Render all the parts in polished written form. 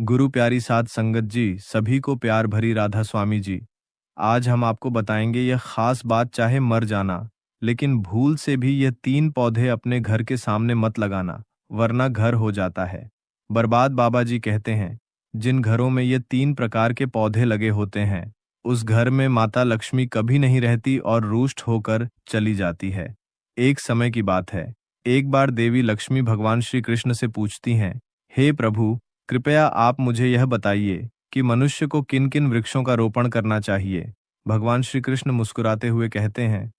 गुरु प्यारी साध संगत जी, सभी को प्यार भरी राधा स्वामी जी। आज हम आपको बताएंगे यह खास बात, चाहे मर जाना लेकिन भूल से भी यह 3 पौधे अपने घर के सामने मत लगाना, वरना घर हो जाता है बर्बाद। बाबा जी कहते हैं, जिन घरों में ये 3 प्रकार के पौधे लगे होते हैं उस घर में माता लक्ष्मी कभी नहीं रहती और रुष्ट होकर चली जाती है। एक समय की बात है, एक बार देवी लक्ष्मी भगवान श्री कृष्ण से पूछती हैं, हे प्रभु, कृपया आप मुझे यह बताइए कि मनुष्य को किन किन वृक्षों का रोपण करना चाहिए। भगवान श्री कृष्ण मुस्कुराते हुए कहते हैं,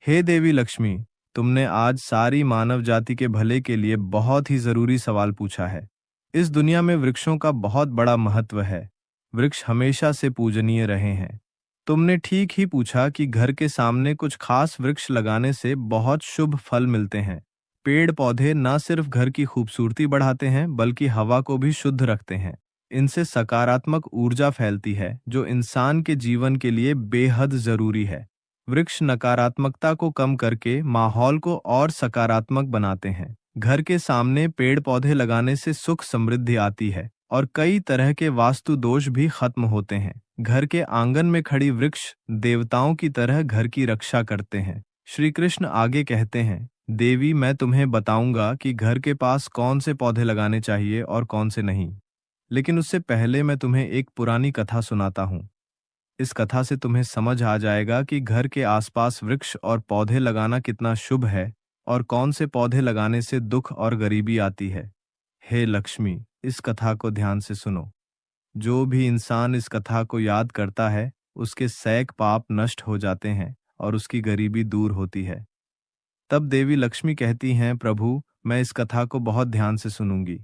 हे देवी लक्ष्मी, तुमने आज सारी मानव जाति के भले के लिए बहुत ही जरूरी सवाल पूछा है। इस दुनिया में वृक्षों का बहुत बड़ा महत्व है। वृक्ष हमेशा से पूजनीय रहे हैं। तुमने ठीक ही पूछा कि घर के सामने कुछ खास वृक्ष लगाने से बहुत शुभ फल मिलते हैं। पेड़ पौधे न सिर्फ घर की खूबसूरती बढ़ाते हैं बल्कि हवा को भी शुद्ध रखते हैं। इनसे सकारात्मक ऊर्जा फैलती है जो इंसान के जीवन के लिए बेहद जरूरी है। वृक्ष नकारात्मकता को कम करके माहौल को और सकारात्मक बनाते हैं। घर के सामने पेड़ पौधे लगाने से सुख समृद्धि आती है और कई तरह के वास्तु दोष भी खत्म होते हैं। घर के आंगन में खड़ी वृक्ष देवताओं की तरह घर की रक्षा करते हैं। श्री कृष्ण आगे कहते हैं, देवी, मैं तुम्हें बताऊंगा कि घर के पास कौन से पौधे लगाने चाहिए और कौन से नहीं। लेकिन उससे पहले मैं तुम्हें एक पुरानी कथा सुनाता हूँ। इस कथा से तुम्हें समझ आ जाएगा कि घर के आसपास वृक्ष और पौधे लगाना कितना शुभ है और कौन से पौधे लगाने से दुख और गरीबी आती है। हे लक्ष्मी, इस कथा को ध्यान से सुनो। जो भी इंसान इस कथा को याद करता है उसके सैक पाप नष्ट हो जाते हैं और उसकी गरीबी दूर होती है। तब देवी लक्ष्मी कहती हैं, प्रभु, मैं इस कथा को बहुत ध्यान से सुनूंगी,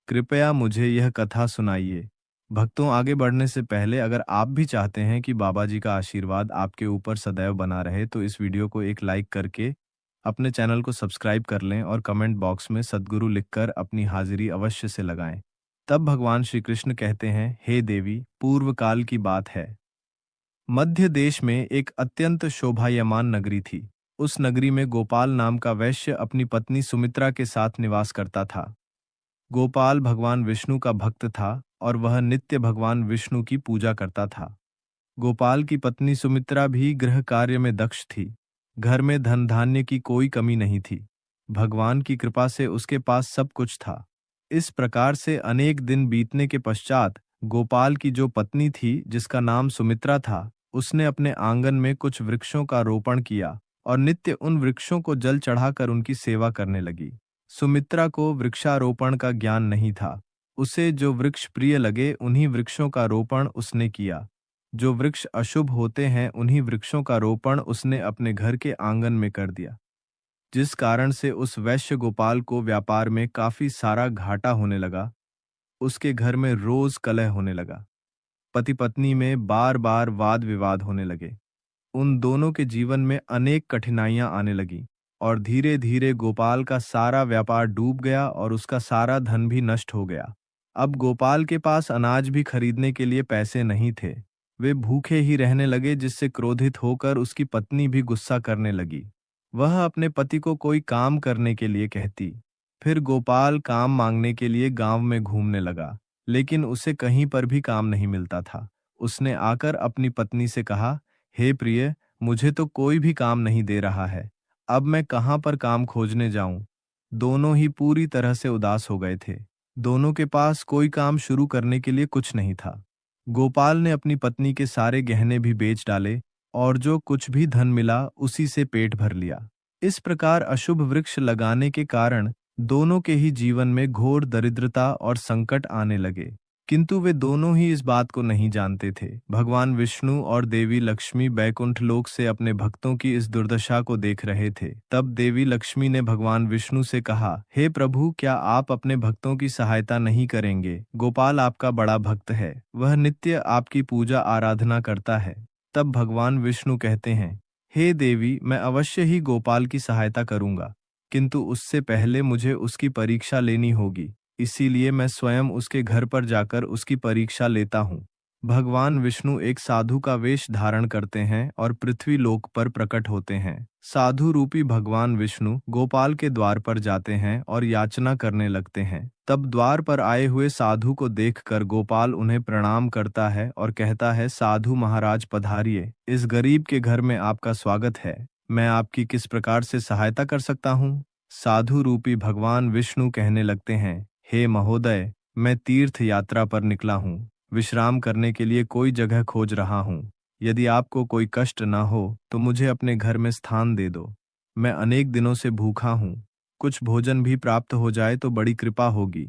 कृपया मुझे यह कथा सुनाइए। भक्तों, आगे बढ़ने से पहले अगर आप भी चाहते हैं कि बाबा जी का आशीर्वाद आपके ऊपर सदैव बना रहे तो इस वीडियो को एक लाइक करके अपने चैनल को सब्सक्राइब कर लें और कमेंट बॉक्स में सद्गुरु लिखकर अपनी हाजिरी अवश्य से लगाएं। तब भगवान श्री कृष्ण कहते हैं, हे देवी, पूर्व काल की बात है। मध्य देश में एक अत्यंत शोभायमान नगरी थी। उस नगरी में गोपाल नाम का वैश्य अपनी पत्नी सुमित्रा के साथ निवास करता था। गोपाल भगवान विष्णु का भक्त था और वह नित्य भगवान विष्णु की पूजा करता था। गोपाल की पत्नी सुमित्रा भी गृह कार्य में दक्ष थी। घर में धन धान्य की कोई कमी नहीं थी। भगवान की कृपा से उसके पास सब कुछ था। इस प्रकार से अनेक दिन बीतने के पश्चात गोपाल की जो पत्नी थी, जिसका नाम सुमित्रा था, उसने अपने आंगन में कुछ वृक्षों का रोपण किया और नित्य उन वृक्षों को जल चढ़ाकर उनकी सेवा करने लगी। सुमित्रा को वृक्षारोपण का ज्ञान नहीं था। उसे जो वृक्ष प्रिय लगे उन्हीं वृक्षों का रोपण उसने किया। जो वृक्ष अशुभ होते हैं उन्हीं वृक्षों का रोपण उसने अपने घर के आंगन में कर दिया, जिस कारण से उस वैश्य गोपाल को व्यापार में काफी सारा घाटा होने लगा। उसके घर में रोज कलह होने लगा। पति पत्नी में बार बार वाद विवाद होने लगे। उन दोनों के जीवन में अनेक कठिनाइयां आने लगी और धीरे धीरे गोपाल का सारा व्यापार डूब गया और उसका सारा धन भी नष्ट हो गया। अब गोपाल के पास अनाज भी खरीदने के लिए पैसे नहीं थे। वे भूखे ही रहने लगे, जिससे क्रोधित होकर उसकी पत्नी भी गुस्सा करने लगी। वह अपने पति को कोई काम करने के लिए कहती। फिर गोपाल काम मांगने के लिए गांव में घूमने लगा, लेकिन उसे कहीं पर भी काम नहीं मिलता था। उसने आकर अपनी पत्नी से कहा, हे प्रिय, मुझे तो कोई भी काम नहीं दे रहा है। अब मैं कहाँ पर काम खोजने जाऊं? दोनों ही पूरी तरह से उदास हो गए थे। दोनों के पास कोई काम शुरू करने के लिए कुछ नहीं था। गोपाल ने अपनी पत्नी के सारे गहने भी बेच डाले और जो कुछ भी धन मिला उसी से पेट भर लिया। इस प्रकार अशुभ वृक्ष लगाने के कारण दोनों के ही जीवन में घोर दरिद्रता और संकट आने लगे, किंतु वे दोनों ही इस बात को नहीं जानते थे। भगवान विष्णु और देवी लक्ष्मी बैकुंठ लोक से अपने भक्तों की इस दुर्दशा को देख रहे थे। तब देवी लक्ष्मी ने भगवान विष्णु से कहा, हे प्रभु, क्या आप अपने भक्तों की सहायता नहीं करेंगे? गोपाल आपका बड़ा भक्त है, वह नित्य आपकी पूजा आराधना करता है। तब भगवान विष्णु कहते हैं, हे देवी, मैं अवश्य ही गोपाल की सहायता करूंगा, किंतु उससे पहले मुझे उसकी परीक्षा लेनी होगी। इसीलिए मैं स्वयं उसके घर पर जाकर उसकी परीक्षा लेता हूँ। भगवान विष्णु एक साधु का वेश धारण करते हैं और पृथ्वी लोक पर प्रकट होते हैं। साधु रूपी भगवान विष्णु गोपाल के द्वार पर जाते हैं और याचना करने लगते हैं। तब द्वार पर आए हुए साधु को देखकर गोपाल उन्हें प्रणाम करता है और कहता है, साधु महाराज पधारिए, इस गरीब के घर में आपका स्वागत है। मैं आपकी किस प्रकार से सहायता कर सकता हूँ? साधु रूपी भगवान विष्णु कहने लगते हैं, हे महोदय, मैं तीर्थ यात्रा पर निकला हूँ, विश्राम करने के लिए कोई जगह खोज रहा हूँ। यदि आपको कोई कष्ट न हो तो मुझे अपने घर में स्थान दे दो। मैं अनेक दिनों से भूखा हूँ, कुछ भोजन भी प्राप्त हो जाए तो बड़ी कृपा होगी।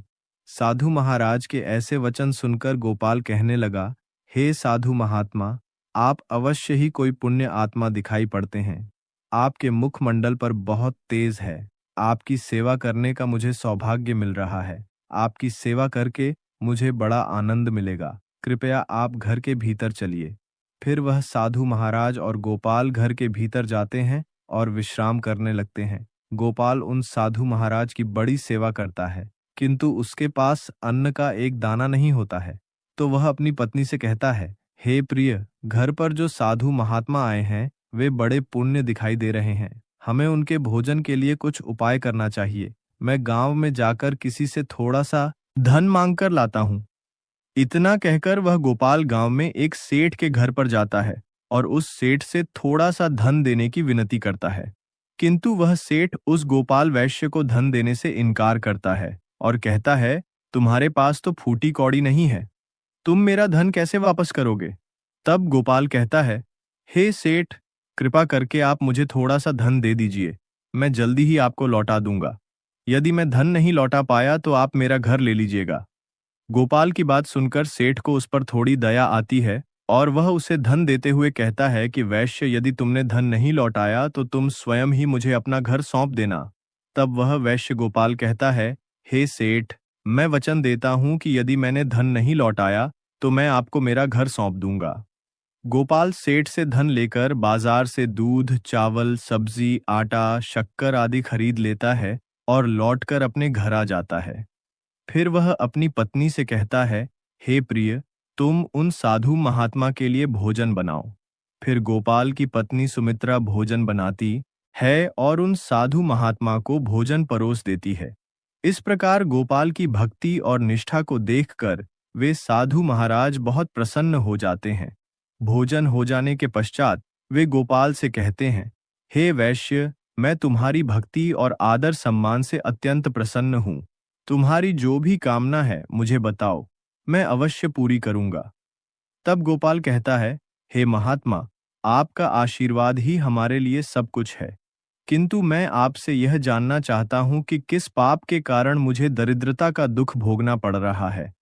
साधु महाराज के ऐसे वचन सुनकर गोपाल कहने लगा, हे साधु महात्मा, आप अवश्य ही कोई पुण्य आत्मा दिखाई पड़ते हैं। आपके मुखमंडल पर बहुत तेज है। आपकी सेवा करने का मुझे सौभाग्य मिल रहा है। आपकी सेवा करके मुझे बड़ा आनंद मिलेगा। कृपया आप घर के भीतर चलिए। फिर वह साधु महाराज और गोपाल घर के भीतर जाते हैं और विश्राम करने लगते हैं। गोपाल उन साधु महाराज की बड़ी सेवा करता है, किंतु उसके पास अन्न का एक दाना नहीं होता है। तो वह अपनी पत्नी से कहता है, हे प्रिय, घर पर जो साधु महात्मा आए हैं वे बड़े पुण्य दिखाई दे रहे हैं। हमें उनके भोजन के लिए कुछ उपाय करना चाहिए। मैं गांव में जाकर किसी से थोड़ा सा धन मांगकर लाता हूं। इतना कहकर वह गोपाल गांव में एक सेठ के घर पर जाता है और उस सेठ से थोड़ा सा धन देने की विनती करता है। किंतु वह सेठ उस गोपाल वैश्य को धन देने से इनकार करता है और कहता है, तुम्हारे पास तो फूटी कौड़ी नहीं है, तुम मेरा धन कैसे वापस करोगे? तब गोपाल कहता है, हे सेठ, कृपा करके आप मुझे थोड़ा सा धन दे दीजिए, मैं जल्दी ही आपको लौटा दूंगा। यदि मैं धन नहीं लौटा पाया तो आप मेरा घर ले लीजिएगा। गोपाल की बात सुनकर सेठ को उस पर थोड़ी दया आती है और वह उसे धन देते हुए कहता है कि वैश्य, यदि तुमने धन नहीं लौटाया तो तुम स्वयं ही मुझे अपना घर सौंप देना। तब वह वैश्य गोपाल कहता है, हे सेठ, मैं वचन देता हूं कि यदि मैंने धन नहीं लौटाया तो मैं आपको मेरा घर सौंप दूंगा। गोपाल सेठ से धन लेकर बाजार से दूध, चावल, सब्जी, आटा, शक्कर आदि खरीद लेता है और लौटकर अपने घर आ जाता है। फिर वह अपनी पत्नी से कहता है, हे प्रिय, तुम उन साधु महात्मा के लिए भोजन बनाओ। फिर गोपाल की पत्नी सुमित्रा भोजन बनाती है और उन साधु महात्मा को भोजन परोस देती है। इस प्रकार गोपाल की भक्ति और निष्ठा को देखकर वे साधु महाराज बहुत प्रसन्न हो जाते हैं। भोजन हो जाने के पश्चात वे गोपाल से कहते हैं, हे वैश्य, मैं तुम्हारी भक्ति और आदर सम्मान से अत्यंत प्रसन्न हूँ। तुम्हारी जो भी कामना है मुझे बताओ, मैं अवश्य पूरी करूंगा। तब गोपाल कहता है, हे महात्मा, आपका आशीर्वाद ही हमारे लिए सब कुछ है। किंतु मैं आपसे यह जानना चाहता हूं कि किस पाप के कारण मुझे दरिद्रता का दुख भोगना पड़ रहा है।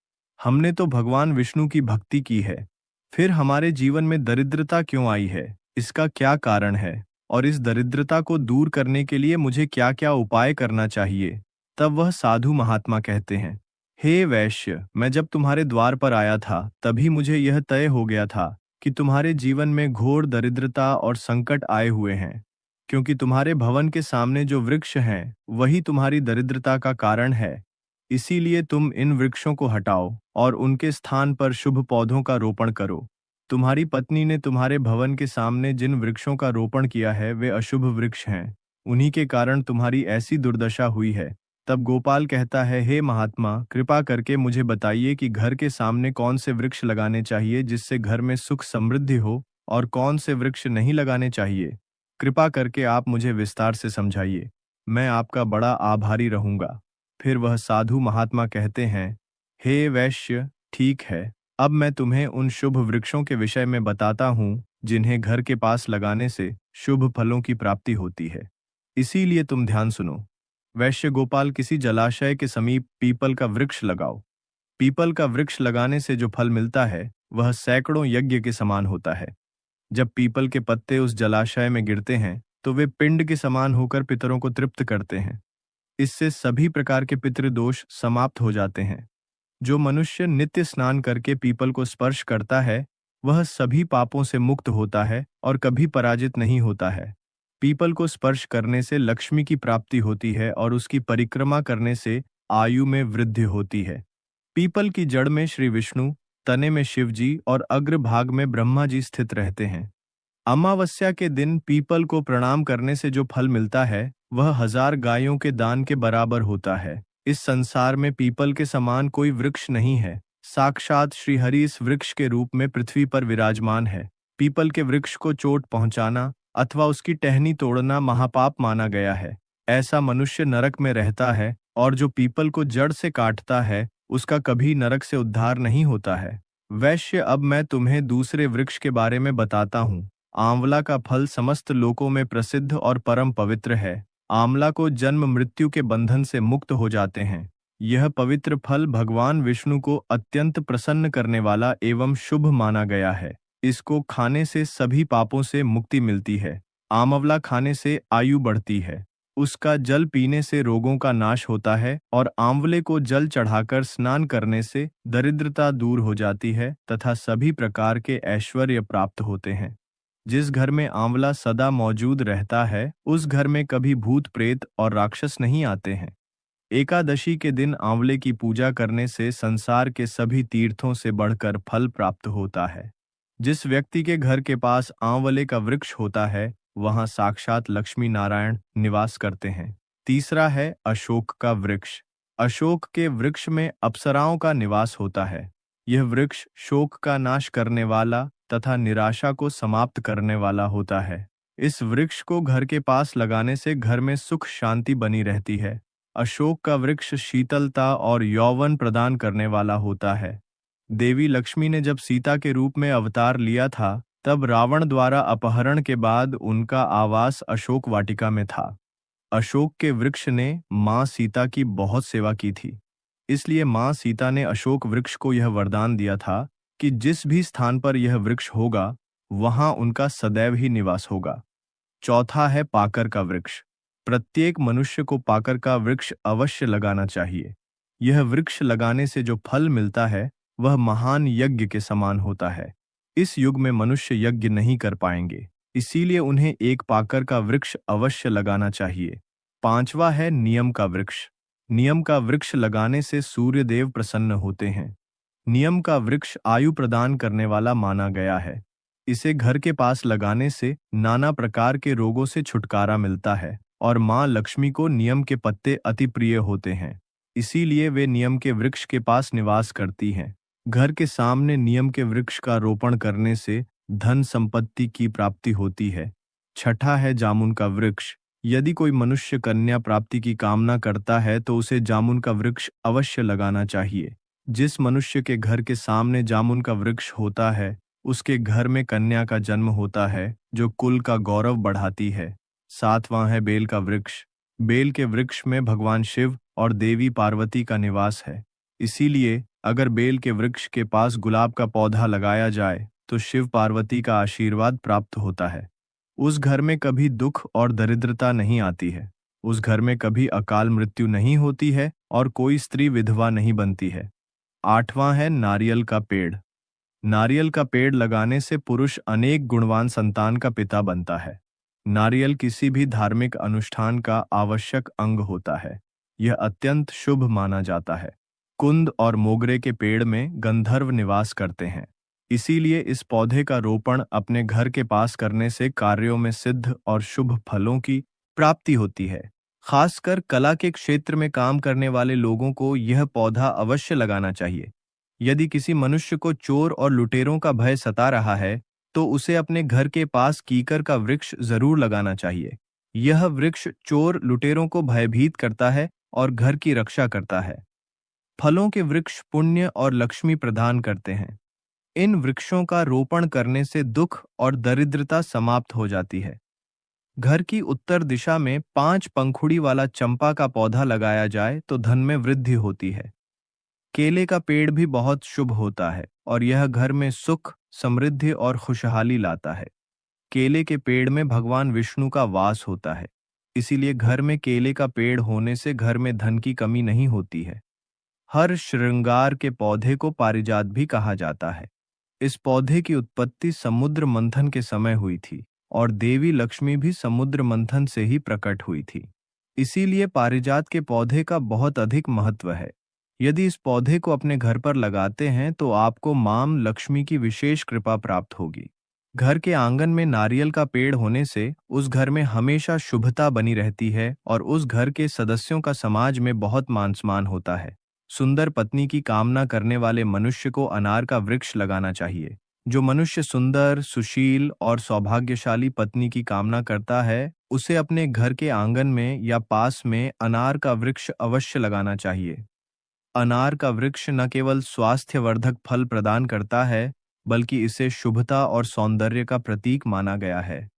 हमने तो भगवान विष्णु की भक्ति की है, फिर हमारे जीवन में दरिद्रता क्यों आई है? इसका क्या कारण है? और इस दरिद्रता को दूर करने के लिए मुझे क्या क्या उपाय करना चाहिए? तब वह साधु महात्मा कहते हैं, हे वैश्य, मैं जब तुम्हारे द्वार पर आया था तभी मुझे यह तय हो गया था कि तुम्हारे जीवन में घोर दरिद्रता और संकट आए हुए हैं, क्योंकि तुम्हारे भवन के सामने जो वृक्ष हैं वही तुम्हारी दरिद्रता का कारण है। इसीलिए तुम इन वृक्षों को हटाओ और उनके स्थान पर शुभ पौधों का रोपण करो। तुम्हारी पत्नी ने तुम्हारे भवन के सामने जिन वृक्षों का रोपण किया है वे अशुभ वृक्ष हैं, उन्हीं के कारण तुम्हारी ऐसी दुर्दशा हुई है। तब गोपाल कहता है, हे महात्मा, कृपा करके मुझे बताइए कि घर के सामने कौन से वृक्ष लगाने चाहिए जिससे घर में सुख समृद्धि हो और कौन से वृक्ष नहीं लगाने चाहिए। कृपा करके आप मुझे विस्तार से समझाइए, मैं आपका बड़ा आभारी रहूंगा। फिर वह साधु महात्मा कहते हैं, हे वैश्य, ठीक है, अब मैं तुम्हें उन शुभ वृक्षों के विषय में बताता हूँ जिन्हें घर के पास लगाने से शुभ फलों की प्राप्ति होती है। इसीलिए तुम ध्यान सुनो। वैश्य गोपाल, किसी जलाशय के समीप पीपल का वृक्ष लगाओ। पीपल का वृक्ष लगाने से जो फल मिलता है वह सैकड़ों यज्ञ के समान होता है। जब पीपल के पत्ते उस जलाशय में गिरते हैं तो वे पिंड के समान होकर पितरों को तृप्त करते हैं। इससे सभी प्रकार के पितृदोष समाप्त हो जाते हैं। जो मनुष्य नित्य स्नान करके पीपल को स्पर्श करता है वह सभी पापों से मुक्त होता है और कभी पराजित नहीं होता है। पीपल को स्पर्श करने से लक्ष्मी की प्राप्ति होती है और उसकी परिक्रमा करने से आयु में वृद्धि होती है। पीपल की जड़ में श्री विष्णु तने में शिवजी और अग्रभाग में ब्रह्मा जी स्थित रहते हैं। अमावस्या के दिन पीपल को प्रणाम करने से जो फल मिलता है वह 1000 गायों के दान के बराबर होता है। इस संसार में पीपल के समान कोई वृक्ष नहीं है। साक्षात श्रीहरि इस वृक्ष के रूप में पृथ्वी पर विराजमान है। पीपल के वृक्ष को चोट पहुंचाना अथवा उसकी टहनी तोड़ना महापाप माना गया है। ऐसा मनुष्य नरक में रहता है, और जो पीपल को जड़ से काटता है उसका कभी नरक से उद्धार नहीं होता है। वैश्य, अब मैं तुम्हें दूसरे वृक्ष के बारे में बताता हूँ। आंवला का फल समस्त लोकों में प्रसिद्ध और परम पवित्र है। आंवला को जन्म मृत्यु के बंधन से मुक्त हो जाते हैं। यह पवित्र फल भगवान विष्णु को अत्यंत प्रसन्न करने वाला एवं शुभ माना गया है। इसको खाने से सभी पापों से मुक्ति मिलती है। आंवला खाने से आयु बढ़ती है। उसका जल पीने से रोगों का नाश होता है, और आंवले को जल चढ़ाकर स्नान करने से दरिद्रता दूर हो जाती है तथा सभी प्रकार के ऐश्वर्य प्राप्त होते हैं। जिस घर में आंवला सदा मौजूद रहता है उस घर में कभी भूत प्रेत और राक्षस नहीं आते हैं। एकादशी के दिन आंवले की पूजा करने से संसार के सभी तीर्थों से बढ़कर फल प्राप्त होता है। जिस व्यक्ति के घर के पास आंवले का वृक्ष होता है वहां साक्षात लक्ष्मी नारायण निवास करते हैं। तीसरा है अशोक का वृक्ष। अशोक के वृक्ष में अप्सराओं का निवास होता है। यह वृक्ष शोक का नाश करने वाला तथा निराशा को समाप्त करने वाला होता है। इस वृक्ष को घर के पास लगाने से घर में सुख शांति बनी रहती है। अशोक का वृक्ष शीतलता और यौवन प्रदान करने वाला होता है। देवी लक्ष्मी ने जब सीता के रूप में अवतार लिया था तब रावण द्वारा अपहरण के बाद उनका आवास अशोक वाटिका में था। अशोक के वृक्ष ने मां सीता की बहुत सेवा की थी, इसलिए मां सीता ने अशोक वृक्ष को यह वरदान दिया था कि जिस भी स्थान पर यह वृक्ष होगा वहां उनका सदैव ही निवास होगा। चौथा है पाकर का वृक्ष। प्रत्येक मनुष्य को पाकर का वृक्ष अवश्य लगाना चाहिए। यह वृक्ष लगाने से जो फल मिलता है वह महान यज्ञ के समान होता है। इस युग में मनुष्य यज्ञ नहीं कर पाएंगे, इसीलिए उन्हें एक पाकर का वृक्ष अवश्य लगाना चाहिए। पांचवा है नियम का वृक्ष। नियम का वृक्ष लगाने से सूर्य देव प्रसन्न होते हैं। नियम का वृक्ष आयु प्रदान करने वाला माना गया है। इसे घर के पास लगाने से नाना प्रकार के रोगों से छुटकारा मिलता है, और मां लक्ष्मी को नियम के पत्ते अति प्रिय होते हैं, इसीलिए वे नियम के वृक्ष के पास निवास करती हैं। घर के सामने नियम के वृक्ष का रोपण करने से धन संपत्ति की प्राप्ति होती है। छठा है जामुन का वृक्ष। यदि कोई मनुष्य कन्या प्राप्ति की कामना करता है तो उसे जामुन का वृक्ष अवश्य लगाना चाहिए। जिस मनुष्य के घर के सामने जामुन का वृक्ष होता है उसके घर में कन्या का जन्म होता है, जो कुल का गौरव बढ़ाती है। सातवां है बेल का वृक्ष। बेल के वृक्ष में भगवान शिव और देवी पार्वती का निवास है, इसीलिए अगर बेल के वृक्ष के पास गुलाब का पौधा लगाया जाए तो शिव पार्वती का आशीर्वाद प्राप्त होता है। उस घर में कभी दुख और दरिद्रता नहीं आती है। उस घर में कभी अकाल मृत्यु नहीं होती है और कोई स्त्री विधवा नहीं बनती है। आठवां है नारियल का पेड़। नारियल का पेड़ लगाने से पुरुष अनेक गुणवान संतान का पिता बनता है। नारियल किसी भी धार्मिक अनुष्ठान का आवश्यक अंग होता है। यह अत्यंत शुभ माना जाता है। कुंद और मोगरे के पेड़ में गंधर्व निवास करते हैं, इसीलिए इस पौधे का रोपण अपने घर के पास करने से कार्यों में सिद्ध और शुभ फलों की प्राप्ति होती है। खासकर कला के क्षेत्र में काम करने वाले लोगों को यह पौधा अवश्य लगाना चाहिए। यदि किसी मनुष्य को चोर और लुटेरों का भय सता रहा है तो उसे अपने घर के पास कीकर का वृक्ष जरूर लगाना चाहिए। यह वृक्ष चोर लुटेरों को भयभीत करता है और घर की रक्षा करता है। फलों के वृक्ष पुण्य और लक्ष्मी प्रदान करते हैं। इन वृक्षों का रोपण करने से दुख और दरिद्रता समाप्त हो जाती है। घर की उत्तर दिशा में 5 पंखुड़ी वाला चंपा का पौधा लगाया जाए तो धन में वृद्धि होती है। केले का पेड़ भी बहुत शुभ होता है और यह घर में सुख, समृद्धि और खुशहाली लाता है। केले के पेड़ में भगवान विष्णु का वास होता है, इसीलिए घर में केले का पेड़ होने से घर में धन की कमी नहीं होती है। हर श्रृंगार के पौधे को पारिजात भी कहा जाता है। इस पौधे की उत्पत्ति समुद्र मंथन के समय हुई थी और देवी लक्ष्मी भी समुद्र मंथन से ही प्रकट हुई थी, इसीलिए पारिजात के पौधे का बहुत अधिक महत्व है। यदि इस पौधे को अपने घर पर लगाते हैं तो आपको मां लक्ष्मी की विशेष कृपा प्राप्त होगी। घर के आंगन में नारियल का पेड़ होने से उस घर में हमेशा शुभता बनी रहती है और उस घर के सदस्यों का समाज में बहुत मान सम्मान होता है। सुंदर पत्नी की कामना करने वाले मनुष्य को अनार का वृक्ष लगाना चाहिए। जो मनुष्य सुंदर, सुशील और सौभाग्यशाली पत्नी की कामना करता है, उसे अपने घर के आंगन में या पास में अनार का वृक्ष अवश्य लगाना चाहिए। अनार का वृक्ष न केवल स्वास्थ्यवर्धक फल प्रदान करता है, बल्कि इसे शुभता और सौंदर्य का प्रतीक माना गया है।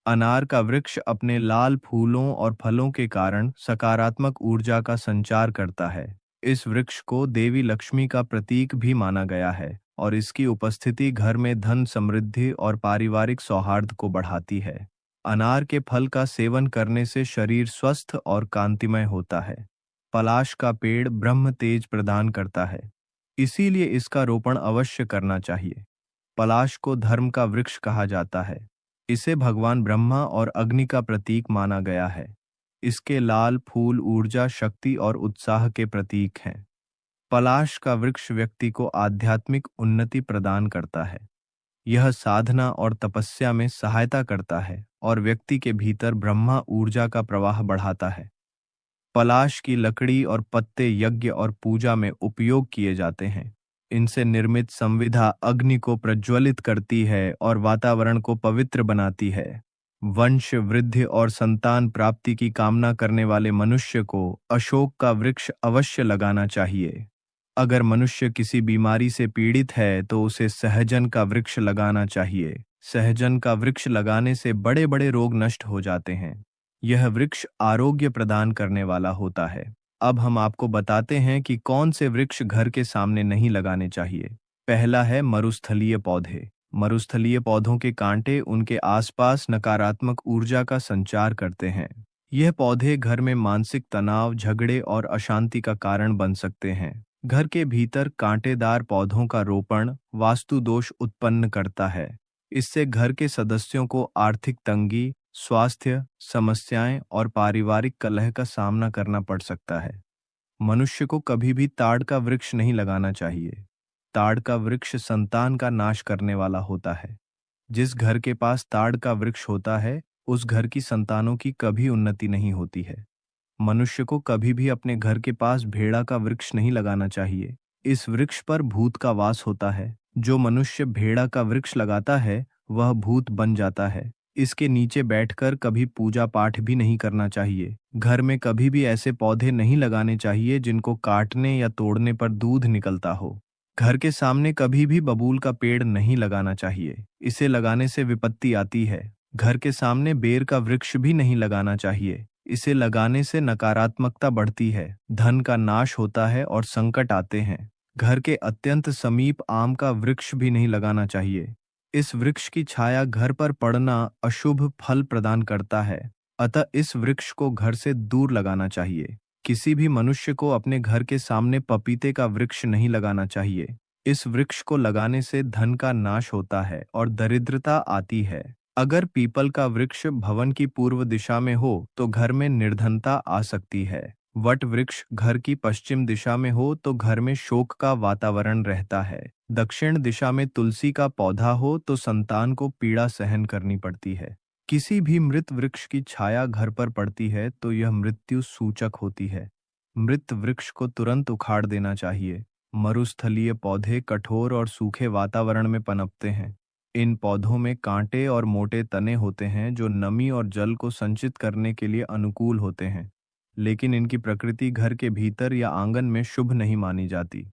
अनार का वृक्ष अपने लाल फूलों और फलों के कारण सकारात्मक ऊर्जा का संचार करता है। इस वृक्ष को देवी लक्ष्मी का प्रतीक भी माना गया है और इसकी उपस्थिति घर में धन, समृद्धि और पारिवारिक सौहार्द को बढ़ाती है। अनार के फल का सेवन करने से शरीर स्वस्थ और कांतिमय होता है। पलाश का पेड़ ब्रह्म तेज प्रदान करता है, इसीलिए इसका रोपण अवश्य करना चाहिए। पलाश को धर्म का वृक्ष कहा जाता है। इसे भगवान ब्रह्मा और अग्नि का प्रतीक माना गया है। इसके लाल फूल ऊर्जा, शक्ति और उत्साह के प्रतीक हैं। पलाश का वृक्ष व्यक्ति को आध्यात्मिक उन्नति प्रदान करता है। यह साधना और तपस्या में सहायता करता है और व्यक्ति के भीतर ब्रह्मा ऊर्जा का प्रवाह बढ़ाता है। पलाश की लकड़ी और पत्ते यज्ञ और पूजा में उपयोग किए जाते हैं। इनसे निर्मित संविधा अग्नि को प्रज्वलित करती है और वातावरण को पवित्र बनाती है। वंश वृद्धि और संतान प्राप्ति की कामना करने वाले मनुष्य को अशोक का वृक्ष अवश्य लगाना चाहिए। अगर मनुष्य किसी बीमारी से पीड़ित है तो उसे सहजन का वृक्ष लगाना चाहिए। सहजन का वृक्ष लगाने से बड़े बड़े रोग नष्ट हो जाते हैं। यह वृक्ष आरोग्य प्रदान करने वाला होता है। अब हम आपको बताते हैं कि कौन से वृक्ष घर के सामने नहीं लगाने चाहिए। पहला है मरुस्थलीय पौधे। मरुस्थलीय पौधों के कांटे उनके आसपास नकारात्मक ऊर्जा का संचार करते हैं। यह पौधे घर में मानसिक तनाव, झगड़े और अशांति का कारण बन सकते हैं। घर के भीतर कांटेदार पौधों का रोपण वास्तु दोष उत्पन्न करता है। इससे घर के सदस्यों को आर्थिक तंगी, स्वास्थ्य समस्याएं और पारिवारिक कलह का सामना करना पड़ सकता है। मनुष्य को कभी भी ताड़ का वृक्ष नहीं लगाना चाहिए। ताड़ का वृक्ष संतान का नाश करने वाला होता है। जिस घर के पास ताड़ का वृक्ष होता है, उस घर की संतानों की कभी उन्नति नहीं होती है। मनुष्य को कभी भी अपने घर के पास भेड़ा का वृक्ष नहीं लगाना चाहिए। इस वृक्ष पर भूत का वास होता है। जो मनुष्य भेड़ा का वृक्ष लगाता है, वह भूत बन जाता है। इसके नीचे बैठकर कभी पूजा पाठ भी नहीं करना चाहिए। घर में कभी भी ऐसे पौधे नहीं लगाने चाहिए जिनको काटने या तोड़ने पर दूध निकलता हो। घर के सामने कभी भी बबूल का पेड़ नहीं लगाना चाहिए। इसे लगाने से विपत्ति आती है। घर के सामने बेर का वृक्ष भी नहीं लगाना चाहिए। इसे लगाने से नकारात्मकता बढ़ती है, धन का नाश होता है और संकट आते हैं। घर के अत्यंत समीप आम का वृक्ष भी नहीं लगाना चाहिए। इस वृक्ष की छाया घर पर पड़ना अशुभ फल प्रदान करता है, अतः इस वृक्ष को घर से दूर लगाना चाहिए। किसी भी मनुष्य को अपने घर के सामने पपीते का वृक्ष नहीं लगाना चाहिए। इस वृक्ष को लगाने से धन का नाश होता है और दरिद्रता आती है। अगर पीपल का वृक्ष भवन की पूर्व दिशा में हो तो घर में निर्धनता आ सकती है। वट वृक्ष घर की पश्चिम दिशा में हो तो घर में शोक का वातावरण रहता है। दक्षिण दिशा में तुलसी का पौधा हो तो संतान को पीड़ा सहन करनी पड़ती है। किसी भी मृत वृक्ष की छाया घर पर पड़ती है तो यह मृत्यु सूचक होती है। मृत वृक्ष को तुरंत उखाड़ देना चाहिए। मरुस्थलीय पौधे कठोर और सूखे वातावरण में पनपते हैं। इन पौधों में कांटे और मोटे तने होते हैं जो नमी और जल को संचित करने के लिए अनुकूल होते हैं, लेकिन इनकी प्रकृति घर के भीतर या आंगन में शुभ नहीं मानी जाती।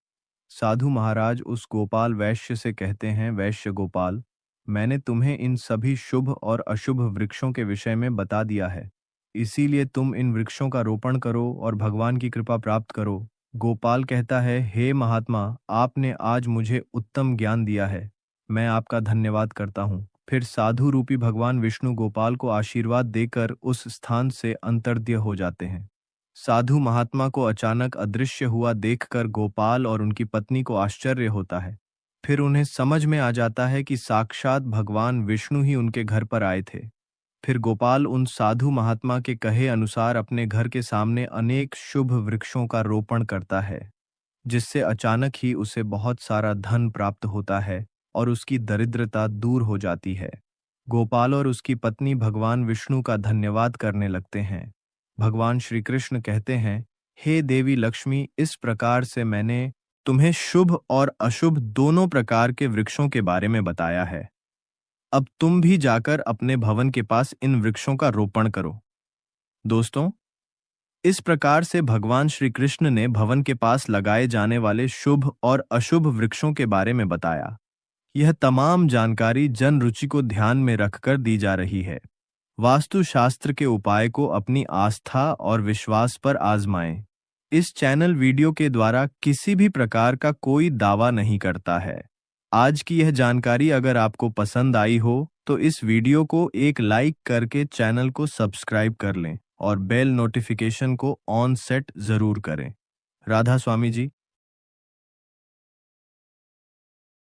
साधु महाराज उस गोपाल वैश्य से कहते हैं, वैश्य गोपाल, मैंने तुम्हें इन सभी शुभ और अशुभ वृक्षों के विषय में बता दिया है, इसीलिए तुम इन वृक्षों का रोपण करो और भगवान की कृपा प्राप्त करो। गोपाल कहता है, हे महात्मा, आपने आज मुझे उत्तम ज्ञान दिया है, मैं आपका धन्यवाद करता हूँ। फिर साधु रूपी भगवान विष्णु गोपाल को आशीर्वाद देकर उस स्थान से अंतर्ध्य हो जाते हैं। साधु महात्मा को अचानक अदृश्य हुआ देखकर गोपाल और उनकी पत्नी को आश्चर्य होता है। फिर उन्हें समझ में आ जाता है कि साक्षात भगवान विष्णु ही उनके घर पर आए थे। फिर गोपाल उन साधु महात्मा के कहे अनुसार अपने घर के सामने अनेक शुभ वृक्षों का रोपण करता है। जिससे अचानक ही उसे बहुत सारा धन प्राप्त होता है और उसकी दरिद्रता दूर हो जाती है। गोपाल और उसकी पत्नी भगवान विष्णु का धन्यवाद करने लगते हैं। भगवान श्री कृष्ण कहते हैं, हे देवी लक्ष्मी, इस प्रकार से मैंने तुम्हें शुभ और अशुभ दोनों प्रकार के वृक्षों के बारे में बताया है। अब तुम भी जाकर अपने भवन के पास इन वृक्षों का रोपण करो। दोस्तों, इस प्रकार से भगवान श्री कृष्ण ने भवन के पास लगाए जाने वाले शुभ और अशुभ वृक्षों के बारे में बताया। यह तमाम जानकारी जन रुचि को ध्यान में रखकर दी जा रही है। वास्तुशास्त्र के उपाय को अपनी आस्था और विश्वास पर आजमाएं। इस चैनल वीडियो के द्वारा किसी भी प्रकार का कोई दावा नहीं करता है। आज की यह जानकारी अगर आपको पसंद आई हो तो इस वीडियो को एक लाइक करके चैनल को सब्सक्राइब कर लें और बेल नोटिफिकेशन को ऑन सेट जरूर करें। राधा स्वामी जी।